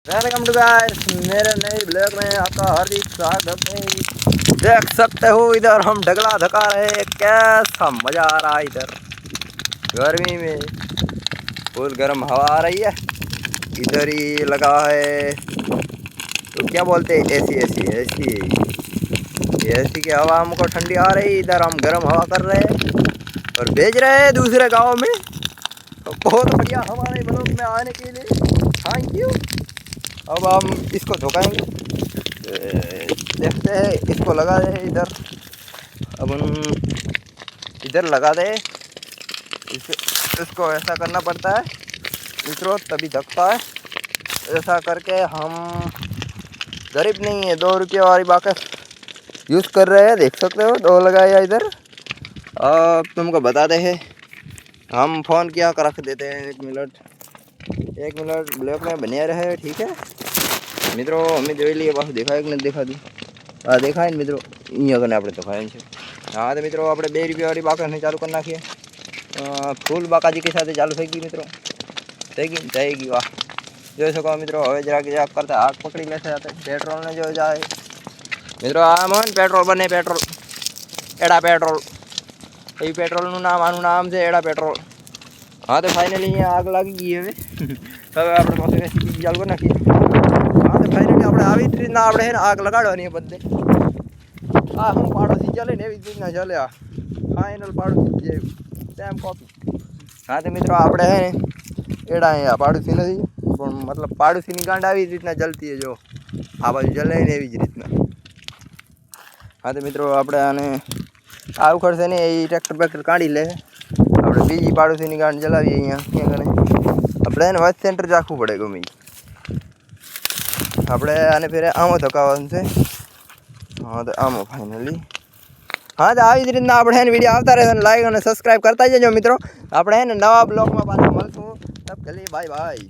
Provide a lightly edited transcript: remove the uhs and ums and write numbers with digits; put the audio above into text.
Welcome to guys, मेरे नए blog में आपका हार्दिक स्वागत है। देख सकते हो इधर हम ढगला धका रहे हैं, कैसा मजा आ रहा है। इधर गर्मी में फुल गर्म हवा आ रही है। इधर ही लगा है तो क्या बोलते हैं, एसी एसी एसी एसी की हवा हमको ठंडी आ रही। इधर हम गर्म हवा कर रहे हैं और भेज रहे हैं दूसरे गांव में। तो बहुत बढ़िया हमारे ब्लॉग में आने के लिए थैंक यू। अब हम इसको धोखाएंगे, देखते हैं। इसको लगा दे इधर, अब इधर लगा दे। इसको ऐसा करना पड़ता है मित्रों, तभी धकता है। ऐसा करके हम गरीब नहीं है, 2 रुपये वाली बाकस यूज़ कर रहे हैं। देख सकते हो 2 लगाया इधर। अब तुमको बताते हैं, हम फ़ोन किया कर रख देते हैं। 1 मिनट ब्लॉक में बने रहे, ठीक है मित्रों। અમે જોઈ લઈએ, પાછું દેખાય કે નથી દેખાતું? હા દેખાય ને મિત્રો, અહીંયા કને આપણે દેખાય છે। હા તો મિત્રો આપણે 2 રૂપિયા વાળી બાકસને ચાલુ કરી નાખીએ। ફૂલ બાકાજી કે સાથે ચાલુ થઈ ગઈ મિત્રો, થઈ ગઈ વાહ। જોઈ શકો મિત્રો, હવે જરાક કરતા આગ પકડી લેશે। પેટ્રોલને જો જાય મિત્રો, આમ હોય ને પેટ્રોલ બને, પેટ્રોલ એડા પેટ્રોલ, એ પેટ્રોલનું નામ, આનું નામ છે એડા પેટ્રોલ। हाँ तो फाइनली यहाँ आग लगी गई है। હવે આપણે પાસે રેસીપી ચાલુ કરી નાખીએ। हाँ तो फाइनली આપણે આવી જ રીતના આપણે આગ લગાડવાની બધે। આ હું પાડોશી ચાલે ને એવી જ રીતના ચાલે। આ ફાઇનલ પાડોશી જેવી સેમ કોપી। हाँ तो મિત્રો આપણે હે ને એડા અહીંયા પાડોશી નથી, પણ મતલબ પાડોશીની ગાંડ આવી જ રીતના જલતી है। જો આ બાજુ જલે ને એવી જ રીતના। हाँ तो મિત્રો આપણે આને આ ઉખડશે ને એ ટ્રેક્ટર બેક્ટર કાઢી લે। આપણે બીજી પાડોશીની ગાંડ જલાવીએ અહીંયા ક્યાં કરે। આપણે એને વોચ સેન્ટર રાખવું પડે ગમે। આપણે આને ફેરે આમો ધકાવવાનું છે। હા તો આમો ફાઇનલી। હા તો આવી જ રીતના આપણે એને વિડીયો આવતા રહેશે, લાઈક અને સબસ્ક્રાઈબ કરતા જજો મિત્રો। આપણે એને નવા બ્લોગમાં પાછા મળશું। તબ કે લીએ બાય બાય।